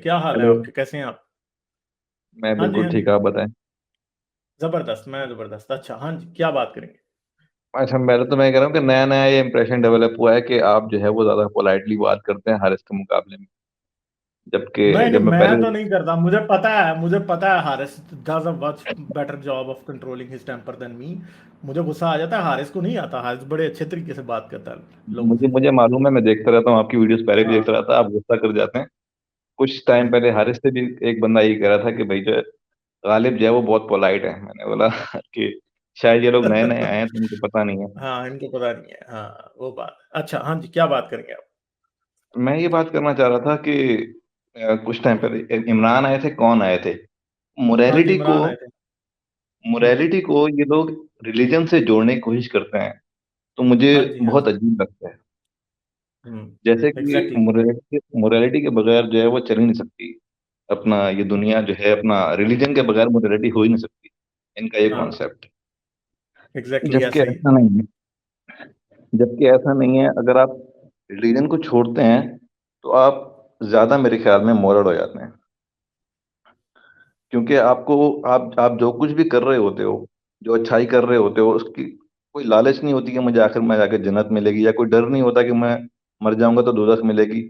क्या हाल है हेलो। आपके? कैसे हैं आप? मैं हाँ जी, बिल्कुल हाँ जी। ठीक, आप बताएं। ज़बरदस्त, मैं ज़बरदस्त। अच्छा, हाँ जी, क्या बात करेंगे? अच्छा, मैं तो मैं कह रहा हूँ कि नया नया ये इंप्रेशन डेवलप हुआ है कि आप जो है वो ज्यादा पोलाइटली बात करते हैं हर इसके मुकाबले में। जबकि नहीं, नहीं, जब मैं मैं पहले तो नहीं करता। मुझे पता है Haris does a much better job of controlling his temper than me. मुझे गुस्सा आ जाता है, हारिस को नहीं आता। हारिस बड़े अच्छे तरीके से बात करता है लोगों मुझे से। मुझे मालूम है, मैं देखता रहता हूँ आपकी वीडियोस, पहले भी देखता हाँ, रहता, आप गुस्सा कर जाते हैं। कुछ टाइम हाँ। पहले हारिस से भी एक बंदा यही कह रहा था कि भाई जो है, गालिब जो है वो बहुत पोलाइट है। मैंने बोला कि शायद ये लोग नए नए आए हैं तो उनको पता नहीं है। हाँ, इनको पता नहीं है। हाँ, वो बात। अच्छा, हाँ जी, क्या बात करेंगे आप? मैं ये बात करना चाह रहा था कि कुछ टाइम पहले इमरान आए थे, कौन आए थे, हाँ जी, मोरालिटी को इमरान आए थे। हम्म। मोरालिटी को ये लोग रिलीजन से जोड़ने की कोशिश करते हैं। तो मुझे हाँ जी, हाँ बहुत जी। अजीब लगता है। जैसे हम्म, कि एग्जैक्टली। मोरालिटी के बगैर जो है वो चल ही नहीं सकती। अपना ये दुनिया जो है, अपना रिलीजन के बगैर मोरालिटी हो ही नहीं सकती। इनका ये हाँ, कॉन्सेप्ट। एग्जैक्टली जबकि ऐसा ही है। ऐसा नहीं है। जबकि ऐसा नहीं है, अगर आप रिलीजन को छोड़ते हैं तो आप ज्यादा मेरे ख्याल में मोरल हो जाते हैं। क्योंकि आपको, आप जो कुछ भी कर रहे होते हो, जो अच्छाई कर रहे होते हो, उसकी कोई लालच नहीं होती कि मुझे आखिर में जाके जन्नत मिलेगी, या कोई डर नहीं होता कि मैं मर जाऊंगा तो दोजख मिलेगी।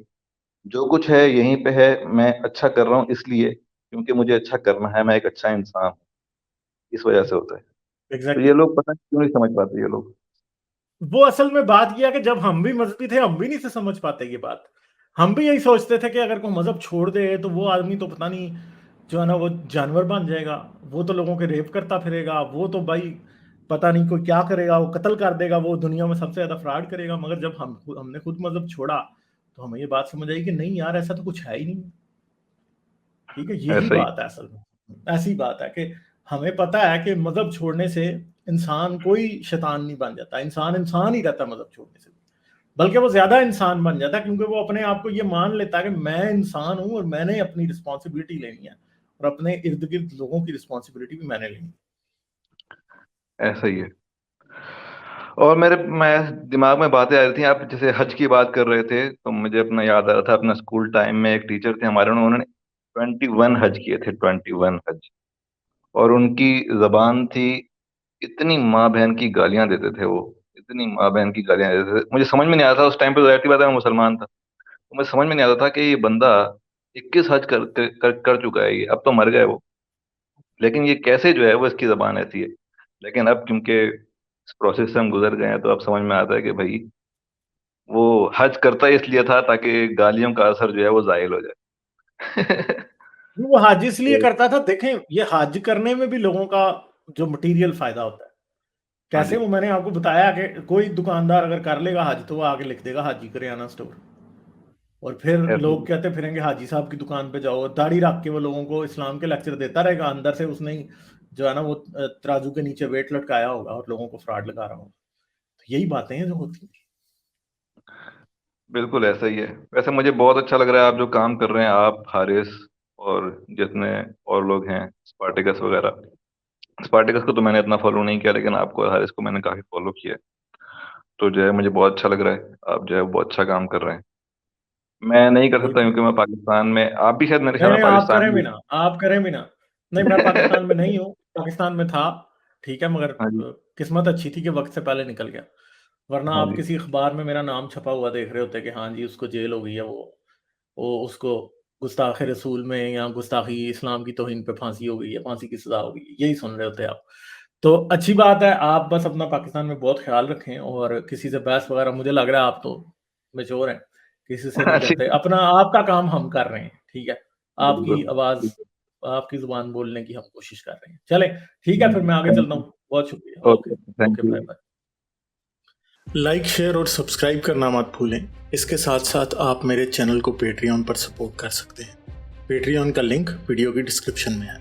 जो कुछ है यहीं पे है। मैं अच्छा कर रहा हूँ इसलिए, क्योंकि मुझे अच्छा करना है, मैं एक अच्छा इंसान हूँ, इस वजह से होता है। तो ये एग्जैक्टली। लोग पता नहीं क्यों नहीं समझ पाते ये लोग। वो असल में बात यह है कि जब हम भी मजहबी थे, हम भी नहीं से समझ पाते ये बात। हम भी यही सोचते थे कि अगर कोई मजहब छोड़ दे तो वो आदमी तो पता नहीं, जो है ना, वो जानवर बन जाएगा। वो तो लोगों के रेप करता फिरेगा। वो तो भाई पता नहीं कोई क्या करेगा, वो कत्ल कर देगा, वो दुनिया में सबसे ज्यादा फ्रॉड करेगा। मगर जब हमने खुद मजहब छोड़ा, तो हमें ये बात समझ आई कि नहीं यार, ऐसा तो कुछ है ही नहीं। ठीक है, यही ऐसा ही। बात है असल में। ऐसी बात है कि हमें पता है कि मजहब छोड़ने से इंसान कोई शैतान नहीं बन जाता। इंसान इंसान ही रहता है मजहब छोड़ने से। बल्कि वो ज्यादा इंसान बन जाता है, क्योंकि वो अपने आप को ये मान लेता है कि मैं इंसान हूं और मैंने अपनी रिस्पॉन्सिबिलिटी लेनी है, और अपने इर्द गिर्द लोगों की रिस्पॉन्सिबिलिटी भी मैंने लेनी है। ऐसा ही है। और मैं दिमाग में बातें आ रही थी, आप जैसे हज की बात कर रहे थे तो मुझे अपना याद आ रहा था, अपना स्कूल टाइम में एक टीचर थे हमारे, उन्होंने 21 हज किए थे, 21 हज। और उनकी जबान थी, इतनी माँ बहन की गालियां देते थे वो, इतनी माँ बहन की गालियां देते थे। मुझे समझ में नहीं आता था उस टाइम पे, जाहिर सी बात है मैं मुसलमान था, तो मुझे समझ में नहीं आता था कि ये बंदा 21 हज कर चुका है, ये अब तो मर गए वो, लेकिन ये कैसे जो है वो, इसकी जबान ऐसी है। लेकिन अब क्योंकि इस प्रोसेस से हम गुजर गए हैं, तो अब समझ में आता है कि भाई वो हज करता ही इसलिए था ताकि गालियों का असर जो है वो जाहिल हो जाए। वो हज इसलिए तो करता था, देखें, ये हज करने में भी लोगों का जो मटेरियल फायदा होता है। हाँ कैसे? जी। वो मैंने आपको बताया कि कोई दुकानदार अगर कर लेगा हज, तो वो आगे लिख देगा हाजी करियाना स्टोर। और फिर ऐसे लोग ही। कहते फिरेंगे हाजी साहब की दुकान पे जाओ, दाढ़ी रख के वो लोगों को इस्लाम के लेक्चर देता रहेगा। अंदर से उसने ही, जो है ना, वो तराजू के नीचे वेट लटकाया होगा और लोगों को फ्रॉड लगा रहा होगा। तो यही बातें हैं जो होती हैं। बिल्कुल ऐसा ही है। वैसे मुझे बहुत अच्छा लग रहा है आप जो काम कर रहे हैं, आप, हारिस, और जितने और लोग हैं, स्पार्टिकस वगैरह। स्पार्टिकस को तो मैंने इतना फॉलो नहीं किया, लेकिन आपको और हारिस को मैंने काफी फॉलो किया है। तो जो है मुझे बहुत अच्छा लग रहा है, आप जो है बहुत अच्छा काम कर रहे हैं। मैं नहीं कर सकता बिल्कुल। क्योंकि मैं पाकिस्तान में, आप भी शायद मेरे नहीं, ख्याल में नहीं, आप पाकिस्तान करें भी में। ना, आप करें भी ना। नहीं, मैं पाकिस्तान में नहीं हूँ। पाकिस्तान में था। ठीक है, मगर हाँ जी। किस्मत अच्छी थी कि वक्त से पहले निकल गया। वरना हाँ आप जी। किसी अखबार में मेरा नाम छपा हुआ देख रहे होते कि हाँ जी, उसको जेल हो गई है। वो उसको गुस्ताखे रसूल में या गुस्ताखी इस्लाम की तौहीन पे फांसी हो गई है, फांसी की सजा हो गई है, यही सुन रहे होते आप। तो अच्छी बात है, आप बस अपना पाकिस्तान में बहुत ख्याल रखें, और किसी से बहस वगैरह, मुझे लग रहा है आप तो मेच्योर हैं, किसी से नहीं हाँ जी। करते। अपना आपका काम हम कर रहे हैं, ठीक है। आपकी बिल्कुल। आवाज, आपकी जुबान बोलने की हम कोशिश कर रहे हैं। चले, ठीक है, फिर मैं आगे थैंक चलता यू। हूँ। बहुत शुक्रिया। Okay. Okay, thank okay, you. Bye bye. Like, share और सब्सक्राइब करना मत भूलें। इसके साथ साथ आप मेरे चैनल को पेट्रियन पर सपोर्ट कर सकते हैं। पेट्रियन का लिंक वीडियो की डिस्क्रिप्शन में है।